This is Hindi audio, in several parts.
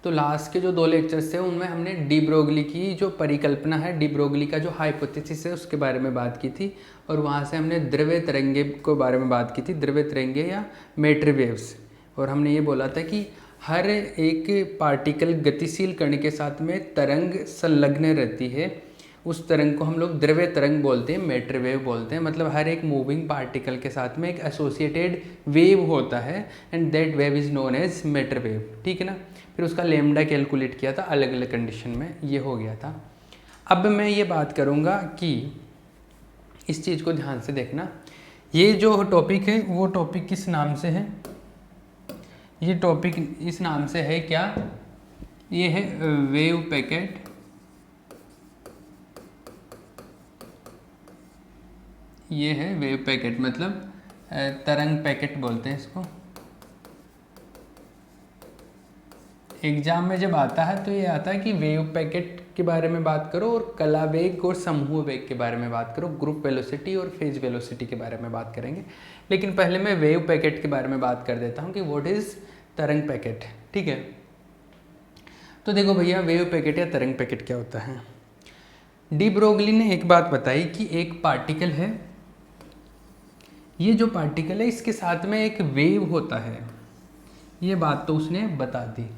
तो लास्ट के जो 2 लेक्चर्स थे उनमें हमने डी ब्रोगली की जो परिकल्पना है, डी ब्रोगली का जो हाइपोथेसिस है उसके बारे में बात की थी, और वहाँ से हमने द्रव्य तरंगे के बारे में बात की थी, द्रव्य तरंगे या मैटर वेव्स। और हमने ये बोला था कि हर एक पार्टिकल गतिशील कण के साथ में तरंग संलग्न रहती है, उस तरंग को हम लोग द्रव्य तरंग बोलते हैं, मैटर वेव बोलते हैं। मतलब हर एक मूविंग पार्टिकल के साथ में एक एसोसिएटेड वेव होता है, and that wave is known as matter wave, ठीक है ना। फिर उसका लेमडा कैलकुलेट किया था अलग अलग कंडीशन में, ये हो गया था। अब मैं ये बात करूँगा कि इस चीज़ को ध्यान से देखना, ये जो टॉपिक है वो टॉपिक किस नाम से है, ये टॉपिक इस नाम से है क्या, ये है वेव पैकेट, ये है वेव पैकेट, मतलब तरंग पैकेट बोलते हैं इसको। एग्जाम में जब आता है तो ये आता है कि वेव पैकेट के बारे में बात करो और कला वेग और समूह वेग के बारे में बात करो, ग्रुप वेलोसिटी और फेज वेलोसिटी के बारे में बात करेंगे। लेकिन पहले मैं वेव पैकेट के बारे में बात कर देता हूँ कि व्हाट इज़ तरंग पैकेट, ठीक है। तो देखो भैया, वेव पैकेट या तरंग पैकेट क्या होता है। डी ब्रोगली ने एक बात बताई कि एक पार्टिकल है, ये जो पार्टिकल है इसके साथ में एक वेव होता है, ये बात तो उसने बता दी।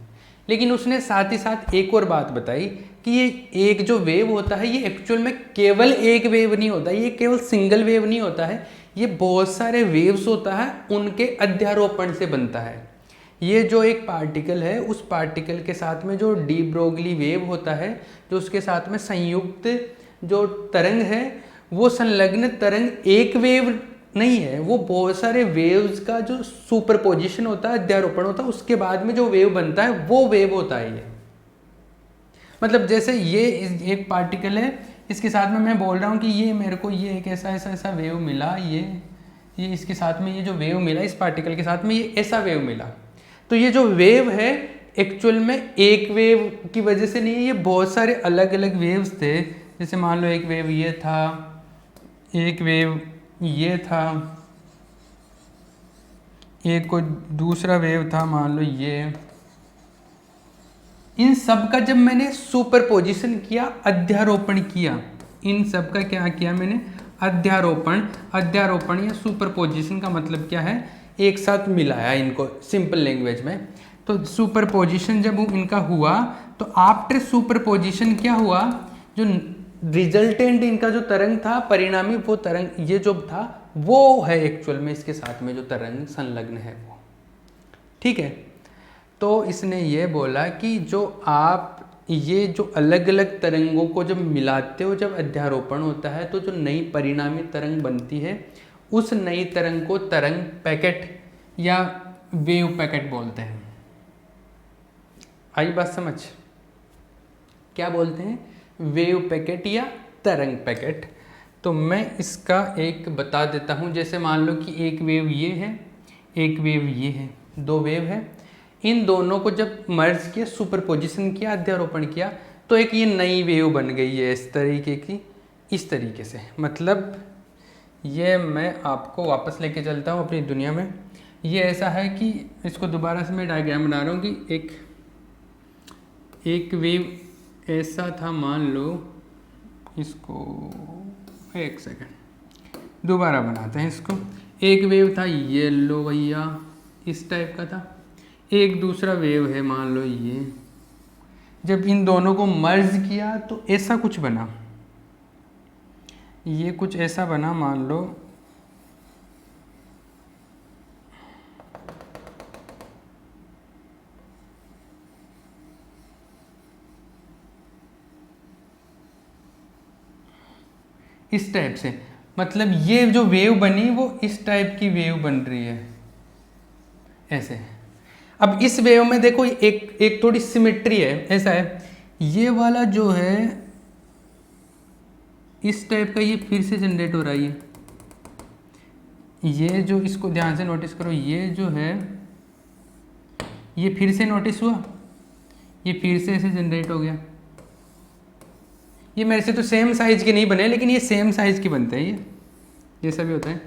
लेकिन उसने साथ ही साथ एक और बात बताई कि ये एक जो वेव होता है ये एक्चुअल में केवल एक वेव नहीं होता, ये केवल सिंगल वेव नहीं होता है, ये बहुत सारे वेव्स होता है, उनके अध्यारोपण से बनता है। ये जो एक पार्टिकल है उस पार्टिकल के साथ में जो डी ब्रोगली वेव होता है, जो उसके साथ में संयुक्त जो तरंग है, वो संलग्न तरंग एक वेव नहीं है, वो बहुत सारे वेव्स का जो सुपरपोजिशन होता है, अध्यारोपण होता है, उसके बाद में जो वेव बनता है वो वेव होता है ये। मतलब जैसे ये एक पार्टिकल है, इसके साथ में मैं बोल रहा हूँ कि ये मेरे को ये एक ऐसा ऐसा ऐसा वेव मिला, ये इसके साथ में ये जो वेव मिला, इस पार्टिकल के साथ में ये ऐसा वेव मिला। तो ये जो वेव है एक्चुअल में एक वेव की वजह से नहीं है, ये बहुत सारे अलग अलग वेव्स थे। जैसे मान लो एक वेव ये था, एक वेव ये था, एक कोई दूसरा वेव था, मान लो ये। इन सब का जब मैंने सुपरपोजिशन किया, अध्यारोपण किया, इन सब का क्या किया मैंने, अध्यारोपण। अध्यारोपण या सुपरपोजिशन का मतलब क्या है, एक साथ मिलाया इनको सिंपल लैंग्वेज में। तो सुपरपोजिशन जब इनका हुआ तो आफ्टर सुपरपोजिशन क्या हुआ, जो रिजल्टेंट इनका जो तरंग था, परिणामी वो तरंग, ये जो था वो है एक्चुअल में इसके साथ में जो तरंग संलग्न है वो, ठीक है। तो इसने ये बोला कि जो आप ये जो अलग अलग तरंगों को जब मिलाते हो, जब अध्यारोपण होता है, तो जो नई परिणामी तरंग बनती है, उस नई तरंग को तरंग पैकेट या वेव पैकेट बोलते हैं। आई बात समझ, क्या बोलते हैं, वेव पैकेट या तरंग पैकेट। तो मैं इसका एक बता देता हूँ। जैसे मान लो कि एक वेव ये है, एक वेव ये है, दो वेव है, इन दोनों को जब मर्ज किया, सुपरपोजिशन किया, अध्यारोपण किया, तो एक ये नई वेव बन गई है इस तरीके की, इस तरीके से। मतलब ये मैं आपको वापस लेके चलता हूँ अपनी दुनिया में। ये ऐसा है कि इसको दोबारा से मैं डायग्राम बना रहा हूँ कि एक वेव ऐसा था, मान लो इसको, एक सेकंड दोबारा बनाते हैं इसको। एक वेव था येलो भैया, इस टाइप का था, एक दूसरा वेव है मान लो ये। जब इन दोनों को मर्ज किया तो ऐसा कुछ बना, ये कुछ ऐसा बना, मान लो इस टाइप से। मतलब ये जो वेव बनी वो इस टाइप की वेव बन रही है ऐसे। अब इस वेव में देखो एक थोड़ी सिमेट्री है, ऐसा है, ये वाला जो है इस टाइप का, ये फिर से जनरेट हो रहा है। ये जो, इसको ध्यान से नोटिस करो, ये जो है ये फिर से नोटिस हुआ, ये फिर से ऐसे जनरेट हो गया। ये मेरे से तो सेम साइज के नहीं बने, लेकिन ये सेम साइज के बनते हैं, ये जैसा भी होता है।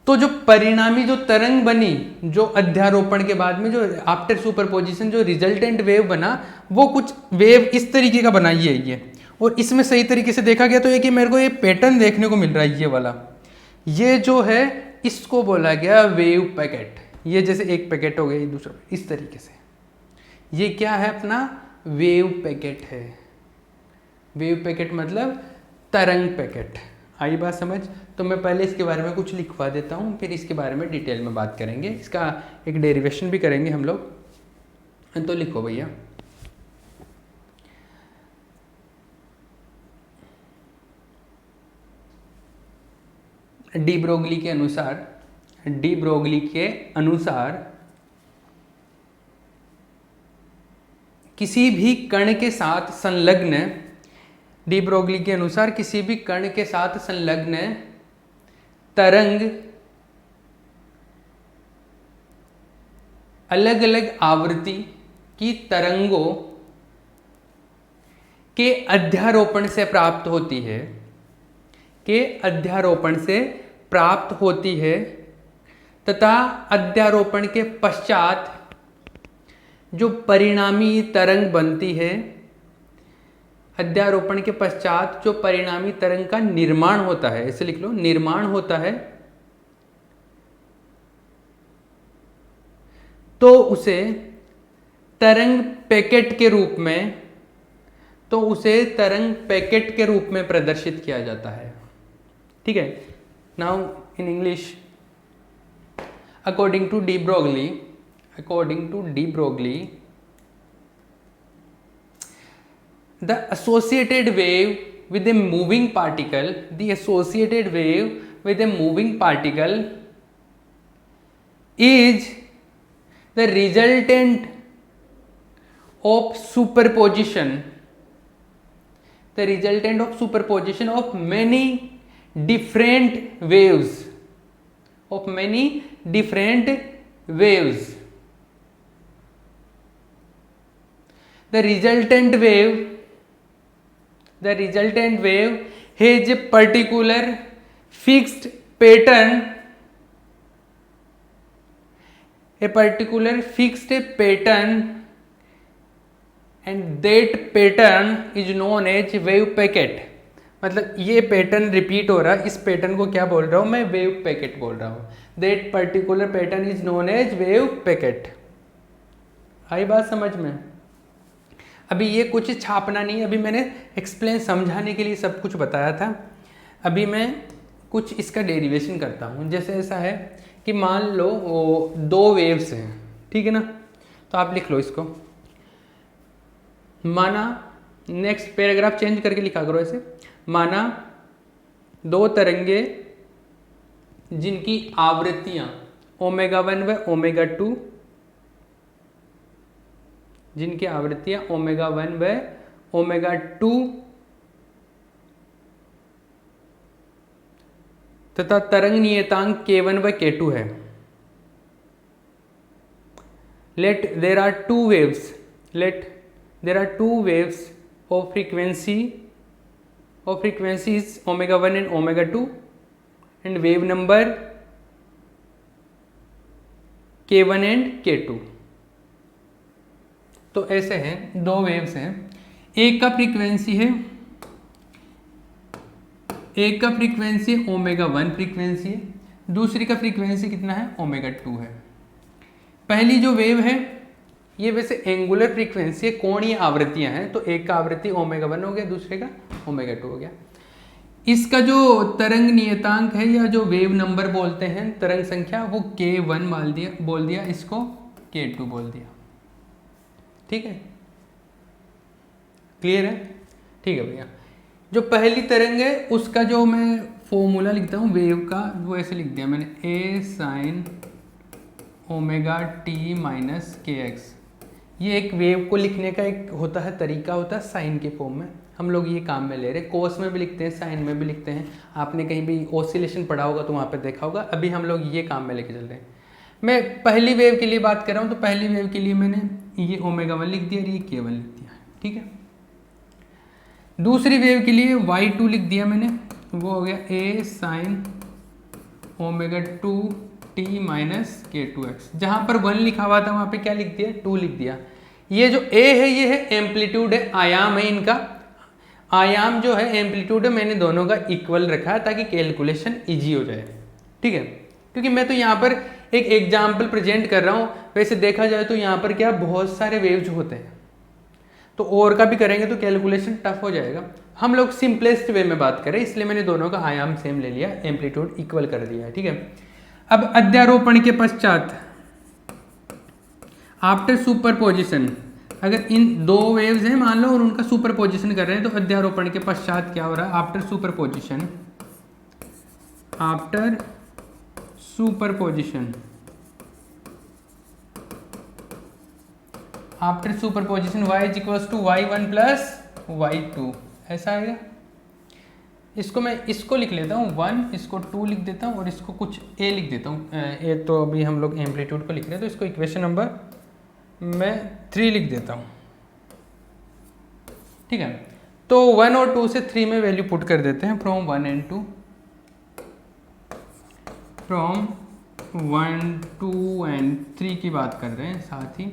तो जो परिणामी जो तरंग बनी, जो अध्यारोपण के बाद में जो आफ्टर सुपरपोजिशन जो रिजल्टेंट वेव बना, वो कुछ वेव इस तरीके का बनाई है ये। और इसमें सही तरीके से देखा गया तो एक मेरे को ये पैटर्न देखने को मिल रहा है, ये वाला, ये जो है इसको बोला गया वेव पैकेट। ये जैसे एक पैकेट हो गया, दूसरा इस तरीके से, ये क्या है अपना वेव पैकेट है। वेव पैकेट मतलब तरंग पैकेट। आई बात समझ? तो मैं पहले इसके बारे में कुछ लिखवा देता हूँ, फिर इसके बारे में डिटेल में बात करेंगे, इसका एक डेरिवेशन भी करेंगे हम लोग। तो लिखो भैया, डी ब्रोगली के अनुसार किसी भी कण के साथ संलग्न, डी ब्रोगली के अनुसार किसी भी कण के साथ संलग्न तरंग अलग अलग आवृत्ति की तरंगों के अध्यारोपण से प्राप्त होती है, तथा अध्यारोपण के पश्चात जो परिणामी तरंग बनती है, अध्यारोपण के पश्चात जो परिणामी तरंग का निर्माण होता है, ऐसे लिख लो, निर्माण होता है, तो उसे तरंग पैकेट के रूप में प्रदर्शित किया जाता है। ठीक है। Now in English, according to de Broglie, the associated wave with a moving particle is the resultant of superposition of many different waves, The resultant wave has a particular fixed pattern, and that pattern is known as wave packet. मतलब ये पैटर्न रिपीट हो रहा है, इस पैटर्न को क्या बोल रहा हूँ मैं? वेव पैकेट बोल रहा हूँ। That particular pattern is known as wave packet. आई बात समझ में? अभी ये कुछ छापना नहीं, अभी मैंने एक्सप्लेन समझाने के लिए सब कुछ बताया था। अभी मैं कुछ इसका डेरिवेशन करता हूँ। जैसे ऐसा है कि मान लो वो दो वेव्स हैं, ठीक है ना, तो आप लिख लो इसको। माना, नेक्स्ट पैराग्राफ चेंज करके लिखा करो ऐसे, माना दो तरंगे जिनकी आवृत्तियाँ ओमेगा 1 व ओमेगा 2, जिनकी आवृत्तियां ओमेगा 1 व ओमेगा 2 तथा तरंग नियतांक k1 व k2 है। Let there are two waves of frequencies omega 1 and omega 2 and wave number k1 and k2। तो ऐसे हैं, दो वेव्स हैं, एक का फ्रीक्वेंसी ओमेगा 1 फ्रीक्वेंसी है, दूसरी का फ्रीक्वेंसी कितना है? ओमेगा 2 है। पहली जो वेव है ये वैसे एंगुलर फ्रीक्वेंसी है, कोणीय आवृत्तियां हैं, तो एक का आवृत्ति ओमेगा 1 हो गया, दूसरे का ओमेगा 2 हो गया। इसका जो तरंग नियतांक है या जो वेव नंबर बोलते हैं, तरंग संख्या, वो k1 बोल दिया, इसको k2 बोल दिया। ठीक है, क्लियर है? ठीक है भैया। जो पहली तरंग है उसका जो मैं फॉर्मूला लिखता हूँ वेव का, वो ऐसे लिख दिया मैंने, a sin omega t minus kx। ये एक वेव को लिखने का एक होता है तरीका, होता है साइन के फॉर्म में। हम लोग ये काम में ले रहे हैं, कोस में भी लिखते हैं, साइन में भी लिखते हैं। आपने कहीं भी ऑसिलेशन पढ़ा होगा तो वहाँ पे देखा होगा। अभी हम लोग ये काम में लेके चल रहे हैं। मैं पहली वेव के लिए बात कर रहा हूँ, तो पहली वेव के लिए मैंने ये ओमेगा 1 लिख दिया और ये k1 लिख दिया, ठीक है। दूसरी वेव के लिए y2 लिख दिया मैंने, वो हो गया a sin omega 2t minus k2x। जहाँ पर 1 लिखा हुआ था वहाँ पे क्या लिख दिया, 2 लिख दिया। ये जो a है ये है एम्पलीट्यूड है, आयाम है इनका। आयाम जो है एम्पलीट्यूड है, मैंने दोनों का इक्वल रखा ताकि कैलकुलेशन इजी हो जाए, ठीक है। क्योंकि मैं तो यहाँ पर एक एग्जाम्पल प्रेजेंट कर रहा हूँ, वैसे देखा जाए तो यहाँ पर क्या बहुत सारे वेव्स होते हैं, तो और का भी करेंगे तो कैलकुलेशन टफ हो जाएगा। हम लोग सिंपलेस्ट वे में बात करें, इसलिए मैंने दोनों का आयाम सेम ले लिया, एम्पलीट्यूड इक्वल कर दिया है, ठीक है। अब अध्यारोपण के पश्चात, आफ्टर सुपरपोजिशन, अगर इन दो वेव्स हैं मान लो और उनका सुपरपोजिशन कर रहे हैं तो अध्यारोपण के पश्चात क्या हो रहा है, after superposition, after superposition, after superposition y is equals to y1 plus y2, ऐसा आएगा। इसको मैं इसको लिख लेता हूँ 1, इसको 2 लिख देता हूँ और इसको कुछ a लिख देता हूँ। a तो अभी हम लोग एम्पलीट्यूड को लिख रहे हैं तो इसको इक्वेशन नंबर मैं 3 लिख देता हूँ, ठीक है। तो 1 और 2 से 3 में वैल्यू पुट कर देते हैं, फ्रॉम 1 एंड 2, फ्रॉम 1 2 एंड 3 की बात कर रहे हैं साथ ही,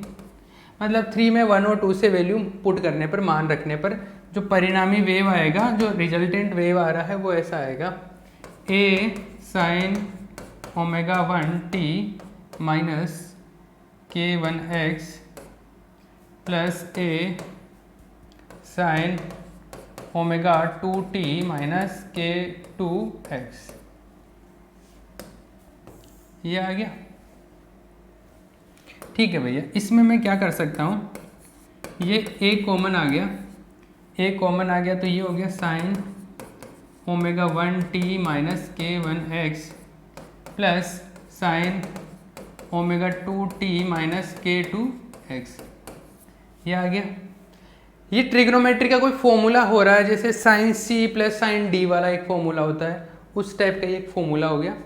मतलब 3 में 1 और 2 से वैल्यू पुट करने पर, मान रखने पर जो परिणामी वेव आएगा, जो रिजल्टेंट वेव आ रहा है वो ऐसा आएगा, a sin omega 1t minus k1x plus a sin omega 2t minus k2x, ये आ गया, ठीक है भैया। इसमें मैं क्या कर सकता हूँ, ये a कॉमन आ गया, a कॉमन आ गया तो ये हो गया sine omega 1t minus k1x plus sine omega 2t minus k2x, ये आ गया। ये ट्रिग्नोमेट्री का कोई फॉर्मूला हो रहा है, जैसे sine c plus sine d वाला एक फॉर्मूला होता है, उस टाइप का ये एक फॉर्मूला हो गया।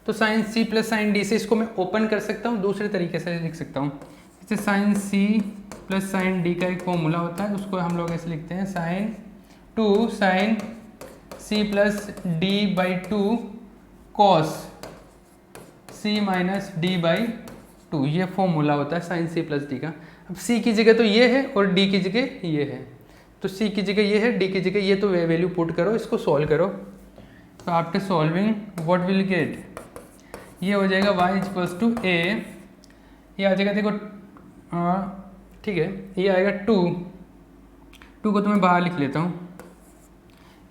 तो sine c plus sine d से इसको मैं ओपन कर सकता हूँ, दूसरे तरीके से लिख सकता हूँ, जैसे sine c plus sine d का एक फॉर्मूला होता है, उसको हम लोग ऐसे लिखते हैं sine 2 sine c plus d by 2 cos c minus d by 2, ये फॉर्मूला होता है साइन c प्लस d का। अब c की जगह तो ये है और d की जगह ये है, तो c की जगह ये है, d की जगह ये, तो वैल्यू पुट करो, इसको सॉल्व करो। तो after solving what will get, ये हो जाएगा y इक्वल्स टू a, ये आ जाएगा, देखो ठीक है, ये आएगा 2 को तो मैं बाहर लिख लेता हूँ,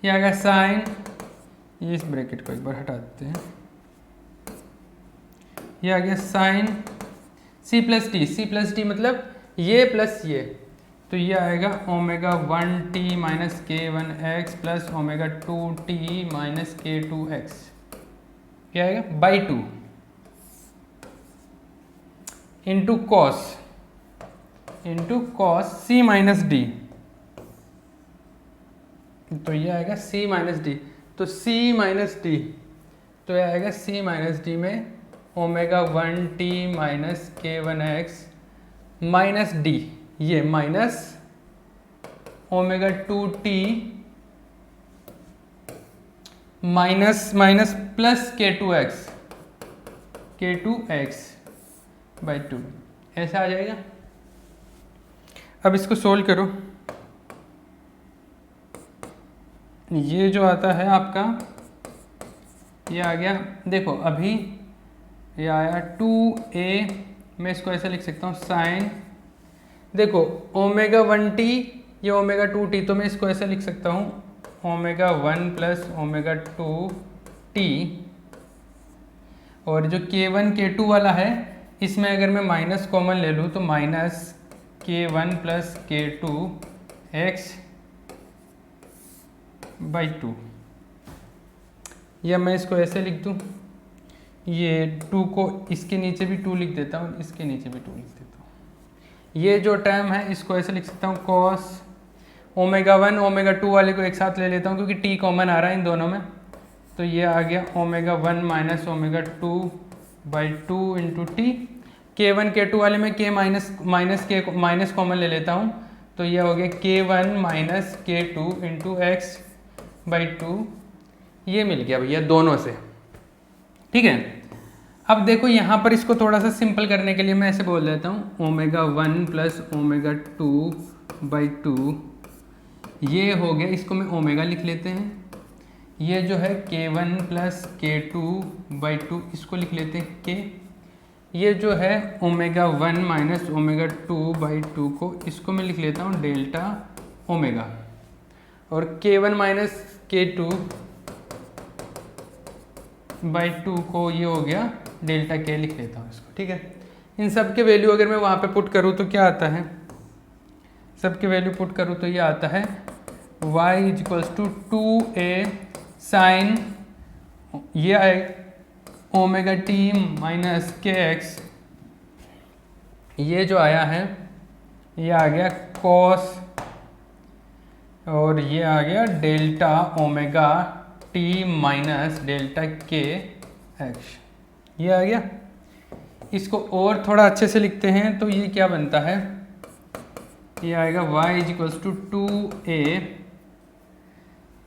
ये आएगा साइन, ये इस ब्रैकेट को एक बार हटा देते हैं, ये आ गया साइन c प्लस डी मतलब ये प्लस ये, तो ये आएगा omega 1t minus k1x plus omega 2t minus k2x, क्या आएगा by 2 into cos c minus D, तो ये आएगा c माइनस डी, तो c माइनस डी, तो ये आएगा c माइनस डी में omega 1t minus k1x minus D, ये minus omega 2t minus minus plus k2x by 2, ऐसा आ जाएगा। अब इसको सोल्व करो, ये जो आता है आपका, ये आ गया, देखो अभी ये आया 2a, मैं इसको ऐसा लिख सकता हूँ साइन, देखो ओमेगा 1t ये ओमेगा 2t, तो मैं इसको ऐसा लिख सकता हूँ ओमेगा 1 प्लस ओमेगा 2t, और जो k1 k2 वाला है इसमें अगर मैं माइनस कॉमन ले लूँ तो minus k1 plus k2x by 2, या मैं इसको ऐसे लिख दूँ, ये 2 को इसके नीचे भी 2 लिख देता हूँ, इसके नीचे भी 2 लिख देता हूँ। ये जो टर्म है इसको ऐसे लिख सकता हूँ कॉस ओमेगा 1 ओमेगा 2 वाले को एक साथ ले लेता हूँ क्योंकि t कॉमन आ रहा है इन दोनों में, तो ये आ गया omega 1 minus omega 2 by 2 into T, k1 k2 वाले में k माइनस कॉमन ले लेता हूँ, तो ये हो गया k1 minus k2 into x by 2, ये मिल गया भैया दोनों से, ठीक है। अब देखो यहाँ पर इसको थोड़ा सा सिंपल करने के लिए मैं ऐसे बोल देता हूँ ω1 प्लस ω2/2, ये हो गया, इसको मैं ओमेगा लिख लेते हैं। ये जो है k1 प्लस k2/2, इसको लिख लेते हैं k। ये जो है ω1 माइनस ω2/2 को, इसको मैं लिख लेता हूँ डेल्टा ओमेगा, और k1 माइनस k2/2 को ये हो गया डेल्टा k, लिख लेता हूँ इसको। ठीक है, इन सब के वैल्यू अगर मैं वहाँ पे पुट करूँ तो क्या आता है, सबके वैल्यू पुट करूँ तो ये आता है y equals to 2a sign, ये आए ओमेगा टी माइनस के एक्स, ये जो आया है ये आ गया कॉस, और ये आ गया delta omega T minus delta के एक्स, ये आ गया। इसको और थोड़ा अच्छे से लिखते हैं तो ये क्या बनता है, ये आएगा y इक्वल्स टू 2a,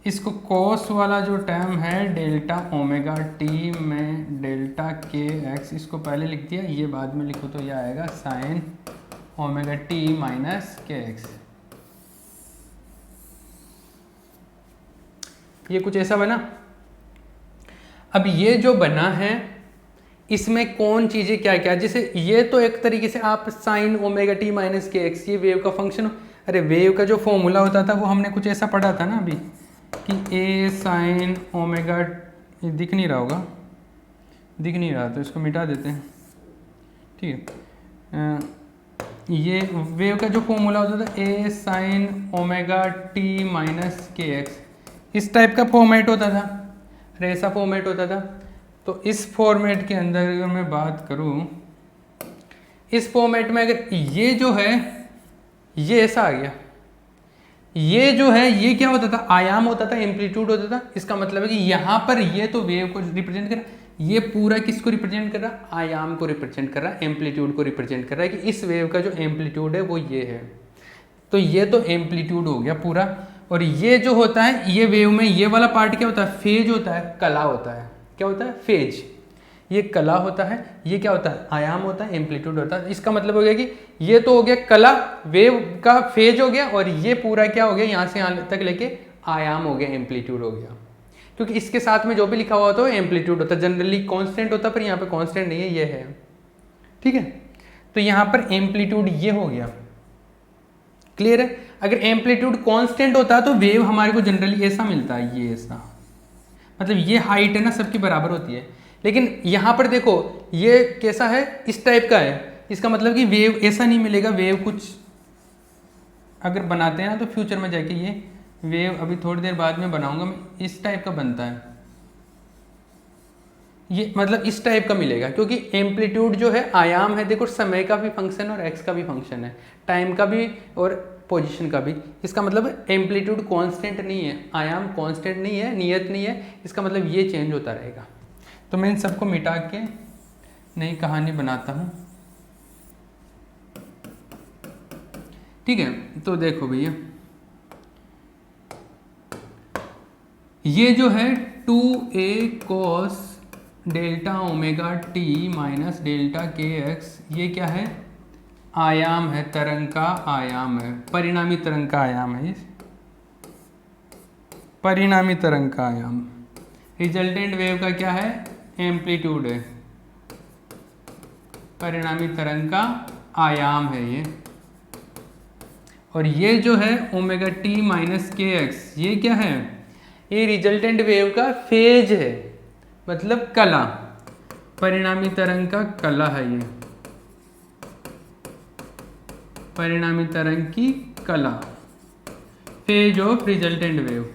इसको कॉस वाला जो टर्म है डेल्टा ओमेगा टी में डेल्टा के एक्स, इसको पहले लिख दिया, ये बाद में लिखो तो ये आएगा साइन ओमेगा टी माइनस के एक्स। ये कुछ ऐसा बना। अब ये जो बना है इसमें कौन चीज़ें क्या क्या, जैसे ये तो एक तरीके से आप साइन ओमेगा टी माइनस के एक्स, ये वेव का फंक्शन, अरे वेव का जो फॉर्मूला होता था वो हमने कुछ ऐसा पढ़ा था ना अभी, कि a साइन ओमेगा, ये दिख नहीं रहा होगा, दिख नहीं रहा तो इसको मिटा देते हैं। ठीक है, ये वेव का जो फॉर्मूला होता था a sine omega T minus के एक्स, इस टाइप का फॉर्मेट होता था, अरे ऐसा फॉर्मेट होता था। तो इस फॉर्मेट के अंदर अगर मैं बात करूं, इस फॉर्मेट में अगर ये जो है ये ऐसा आ गया, ये जो है ये क्या होता था, आयाम होता था, एम्पलीट्यूड होता था। इसका मतलब है कि यहाँ पर ये तो वेव को रिप्रेजेंट कर रहा है, ये पूरा किसको रिप्रेजेंट कर रहा है, आयाम को रिप्रेजेंट कर रहा है, एम्पलीट्यूड को रिप्रेजेंट कर रहा है, कि इस वेव का जो एम्पलीट्यूड है वो ये है। तो ये तो एम्पलीट्यूड हो गया पूरा, और ये जो होता है ये वेव में ये वाला पार्ट क्या होता है, फेज होता है, कला होता है, क्या होता है, फेज, ये कला होता है, ये क्या होता है, आयाम होता है, एम्पलीट्यूड होता है। इसका मतलब हो गया कि ये तो हो गया कला, वेव का फेज हो गया, और ये पूरा क्या हो गया, यहाँ से यहाँ तक लेके आयाम हो गया, एम्पलीट्यूड हो गया। क्योंकि इसके साथ में जो भी लिखा हुआ होता है एम्पलीट्यूड होता है, जनरली कांस्टेंट होता है, पर यहाँ पे कांस्टेंट नहीं है, ये है। ठीक है, तो यहाँ पर एम्पलीट्यूड ये हो गया, क्लियर है। अगर एम्पलीट्यूड कांस्टेंट होता है तो वेव हमारे को जनरली ऐसा मिलता है, ये ऐसा, मतलब ये हाइट है ना सबकी बराबर होती है। लेकिन यहाँ पर देखो ये कैसा है, इस टाइप का है, इसका मतलब कि वेव ऐसा नहीं मिलेगा, वेव कुछ अगर बनाते हैं ना तो फ्यूचर में जाके ये वेव, अभी थोड़ी देर बाद में बनाऊंगा मैं, इस टाइप का बनता है, ये मतलब इस टाइप का मिलेगा। क्योंकि एम्पलीट्यूड जो है आयाम है, देखो समय का भी फंक्शन और एक्स का भी फंक्शन है, टाइम का भी और पोजीशन का भी। इसका मतलब एम्पलीट्यूड कांस्टेंट नहीं है, आयाम कांस्टेंट नहीं है, नियत नहीं है, इसका मतलब ये चेंज होता रहेगा। तो मैं इन सबको मिटा के नई कहानी बनाता हूँ। ठीक है, तो देखो भैया ये जो है 2a cos delta omega T minus delta के एक्स, ये क्या है, आयाम है, तरंग का आयाम है, परिणामी तरंग का आयाम है, परिणामी तरंग का आयाम। रिजल्टेंट वेव का क्या है, एम्पलीट्यूड है, परिणामी तरंग का आयाम है ये। और ये जो है ओमेगा टी माइनस के एक्स, ये क्या है, ये रिजल्टेंट वेव का फेज है, मतलब कला, परिणामी तरंग का कला है, ये परिणामी तरंग की कला, फेज ऑफ रिजल्टेंट वेव,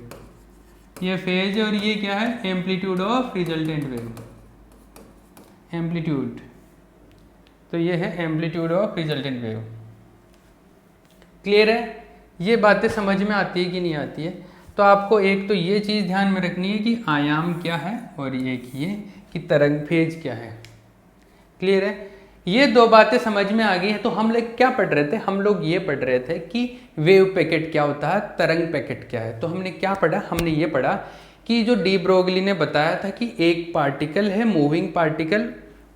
ये फेज है, और ये क्या है, amplitude of resultant wave, amplitude. तो ये है amplitude of resultant wave. Clear है, ये बातें समझ में आती है कि नहीं आती है। तो आपको एक तो ये चीज़ ध्यान में रखनी है कि आयाम क्या है, और एक ये कि तरंग फेज क्या है। क्लियर है, ये दो बातें समझ में आ गई हैं। तो हम लोग क्या पढ़ रहे थे, हम लोग ये पढ़ रहे थे कि वेव पैकेट क्या होता है, तरंग पैकेट क्या है। तो हमने क्या पढ़ा, हमने ये पढ़ा कि जो डी ब्रोगली ने बताया था कि एक पार्टिकल है मूविंग पार्टिकल,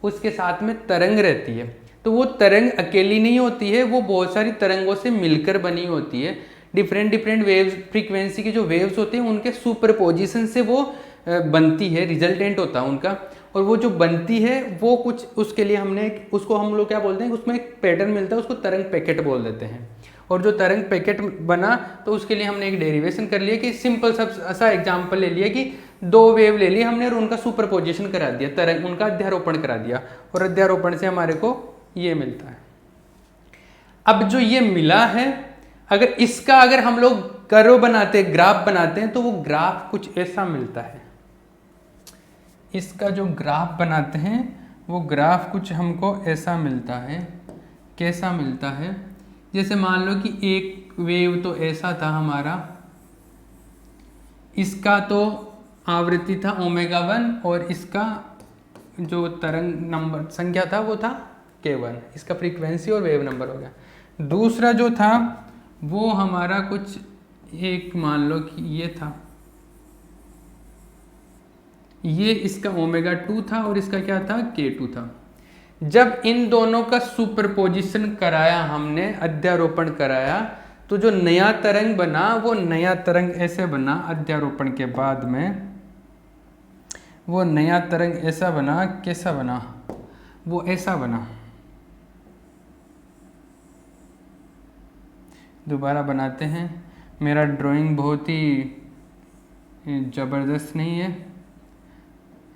उसके साथ में तरंग रहती है, तो वो तरंग अकेली नहीं होती है, वो बहुत सारी तरंगों से मिलकर बनी होती है। डिफरेंट डिफरेंट वेव्स, फ्रीक्वेंसी की जो वेव्स होते हैं उनके सुपरपोजिशन से वो बनती है, रिजल्टेंट होता है उनका। और वो जो बनती है वो कुछ, उसके लिए हमने उसको हम लोग क्या बोलते हैं, उसमें एक पैटर्न मिलता है, उसको तरंग पैकेट बोल देते हैं। और जो तरंग पैकेट बना तो उसके लिए हमने एक डेरिवेशन कर लिया कि सिंपल सा एग्जांपल ले लिया कि दो वेव ले लिए हमने और उनका सुपरपोजिशन करा दिया, तरंग उनका अध्यारोपण करा दिया, और अध्यारोपण से हमारे को ये मिलता है। अब जो ये मिला है, अगर इसका अगर हम लोग कर्व बनाते हैं, ग्राफ बनाते हैं, तो वो ग्राफ कुछ ऐसा मिलता है। इसका जो ग्राफ बनाते हैं वो ग्राफ कुछ हमको ऐसा मिलता है। कैसा मिलता है? जैसे मान लो कि एक वेव तो ऐसा था हमारा, इसका तो आवृत्ति था ω1 और इसका जो तरंग नंबर संख्या था वो था k1, इसका फ्रीक्वेंसी और वेव नंबर हो गया। दूसरा जो था वो हमारा कुछ एक मान लो कि ये था, ये इसका ω2 था और इसका क्या था, k2 था। जब इन दोनों का सुपरपोजिशन कराया हमने, अध्यारोपण कराया, तो जो नया तरंग बना वो नया तरंग ऐसे बना। अध्यारोपण के बाद में वो नया तरंग ऐसा बना। कैसा बना? वो ऐसा बना। दोबारा बनाते हैं। मेरा ड्राइंग बहुत ही ज़बरदस्त नहीं है,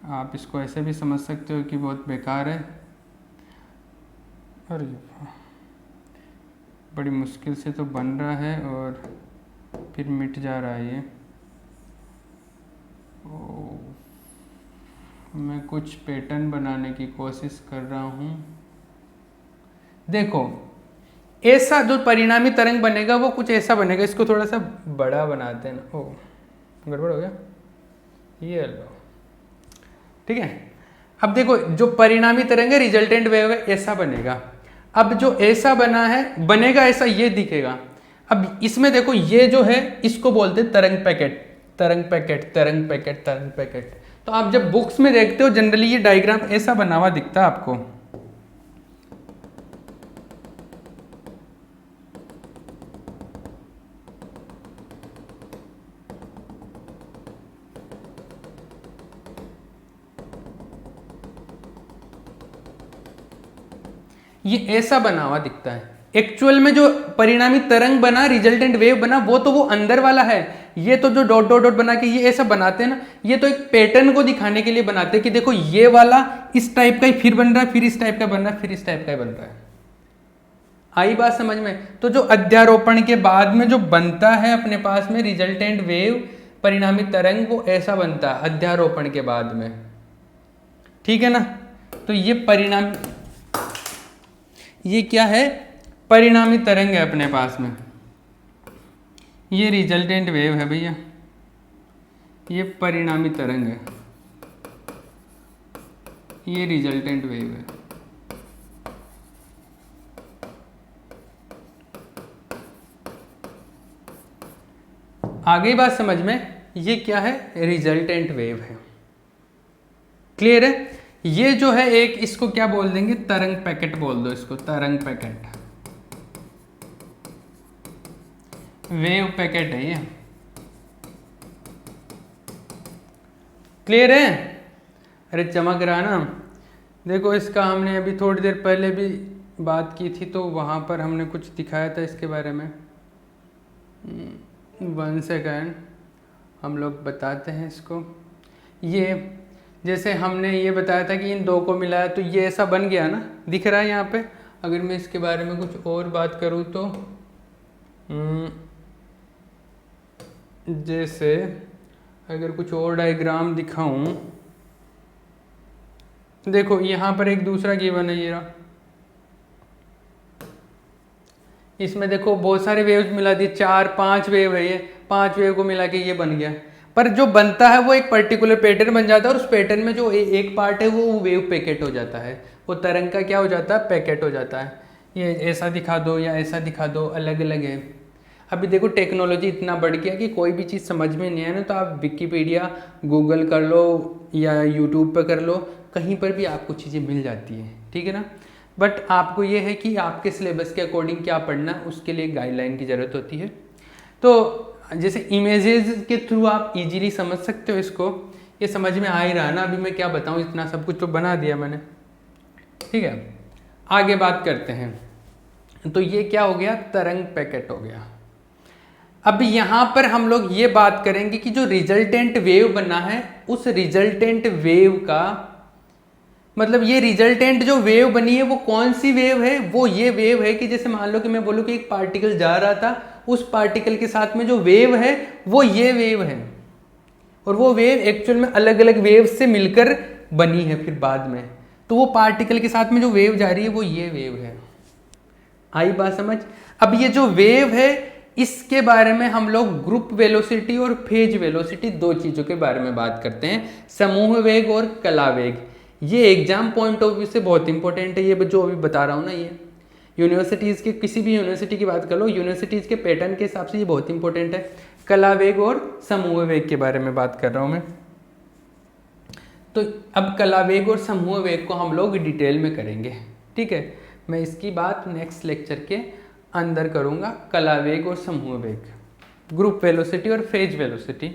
आप इसको ऐसे भी समझ सकते हो कि बहुत बेकार है। अरे बड़ी मुश्किल से तो बन रहा है और फिर मिट जा रहा है ये। मैं कुछ पैटर्न बनाने की कोशिश कर रहा हूँ। देखो, ऐसा जो परिणामी तरंग बनेगा वो कुछ ऐसा बनेगा। इसको थोड़ा सा बड़ा बनाते हैं ना। ओ, गड़बड़ हो गया, ये लो, ठीक है। अब देखो, जो परिणामी तरंग है, रिजल्टेंट वेव है, ऐसा बनेगा। अब जो ऐसा बना है बनेगा ऐसा, ये दिखेगा। अब इसमें देखो, ये जो है इसको बोलते हैं तरंग पैकेट, तरंग पैकेट, तरंग पैकेट, तरंग पैकेट। तो आप जब बुक्स में देखते हो जनरली ये डायग्राम ऐसा बना हुआ दिखता है आपको। ये ऐसा बना हुआ दिखता है। एक्चुअल में जो परिणामी तरंग बना, रिजल्टेंट वेव बना, वो तो वो अंदर वाला है। ये तो जो डॉट डॉट डॉट बना के ये ऐसा बनाते हैं ना, ये तो एक पैटर्न को दिखाने के लिए बनाते हैं कि देखो ये वाला इस टाइप का ही फिर बन रहा है, फिर इस टाइप का बन रहा है, फिर इस टाइप का ही बन रहा है। आई बात समझ में? तो जो अध्यारोपण के बाद में जो बनता है अपने पास में रिजल्टेंट वेव, परिणामी तरंग, वो ऐसा बनता है अध्यारोपण के बाद में, ठीक है ना। तो ये परिणाम, ये क्या है? परिणामी तरंग है अपने पास में। ये रिजल्टेंट वेव है भैया, ये परिणामी तरंग है, ये रिजल्टेंट वेव है। आ गई बात समझ में? ये क्या है? रिजल्टेंट वेव है। क्लियर है? ये जो है एक, इसको क्या बोल देंगे? तरंग पैकेट बोल दो इसको, तरंग पैकेट, वेव पैकेट है ये। क्लियर है? अरे चमक रहा ना। देखो, इसका हमने अभी थोड़ी देर पहले भी बात की थी, तो वहाँ पर हमने कुछ दिखाया था इसके बारे में। 1 सेकेंड, हम लोग बताते हैं इसको। ये जैसे हमने ये बताया था कि इन दो को मिलाया तो ये ऐसा बन गया ना, दिख रहा है यहाँ पे। अगर मैं इसके बारे में कुछ और बात करूँ तो जैसे अगर कुछ और डायग्राम दिखाऊं, देखो यहाँ पर एक दूसरा गिवन है, ये रहा। इसमें देखो बहुत सारे वेव्स मिला दिए, 4-5 वेव है, ये 5 वेव को मिला के ये बन गया। पर जो बनता है वो एक पर्टिकुलर पैटर्न बन जाता है, और उस पैटर्न में जो एक पार्ट है वो वेव पैकेट हो जाता है, वो तरंग का क्या हो जाता है? पैकेट हो जाता है। ये ऐसा दिखा दो या ऐसा दिखा दो, अलग अलग है। अभी देखो टेक्नोलॉजी इतना बढ़ गया कि कोई भी चीज़ समझ में नहीं आए ना तो आप विकिपीडिया गूगल कर लो या यूट्यूब पर कर लो, कहीं पर भी आपको चीज़ें मिल जाती हैं, ठीक है ना। बट आपको ये है कि आपके सिलेबस के अकॉर्डिंग क्या पढ़ना है, उसके लिए गाइडलाइन की ज़रूरत होती है। तो जैसे इमेजेस के थ्रू आप इजीली समझ सकते हो इसको, ये समझ में आ ही रहा ना, अभी मैं क्या बताऊँ, इतना सब कुछ तो बना दिया मैंने, ठीक है। आगे बात करते हैं। तो ये क्या हो गया, तरंग पैकेट हो गया। अब यहाँ पर हम लोग ये बात करेंगे कि जो रिजल्टेंट वेव बना है उस रिजल्टेंट वेव का मतलब, ये रिजल्टेंट जो वेव बनी है वो कौन सी वेव है, वो ये वेव है कि जैसे मान लो कि मैं बोलूँ कि एक पार्टिकल जा रहा था, उस पार्टिकल के साथ में जो वेव है वो ये वेव है, और वो वेव एक्चुअल में अलग अलग वेव से मिलकर बनी है फिर बाद में, तो वो पार्टिकल के साथ में जो वेव जा रही है वो ये वेव है। आई बात समझ। अब ये जो वेव है इसके बारे में हम लोग ग्रुप वेलोसिटी और फेज वेलोसिटी, दो चीज़ों के बारे में बात करते हैं, समूह वेग और कला वेग। ये एग्जाम पॉइंट ऑफ व्यू से बहुत इंपॉर्टेंट है, ये जो अभी बता रहा हूँ ना, ये यूनिवर्सिटीज़ के, किसी भी यूनिवर्सिटी की बात कर लो, यूनिवर्सिटीज़ के पैटर्न के हिसाब से ये बहुत इंपॉर्टेंट है। कला वेग और समूह वेग के बारे में बात कर रहा हूँ मैं। तो अब कला वेग और समूह वेग को हम लोग डिटेल में करेंगे, ठीक है। मैं इसकी बात नेक्स्ट लेक्चर के अंदर करूँगा, कला वेग और समूह वेग, ग्रुप वेलोसिटी और फेज वेलोसिटी।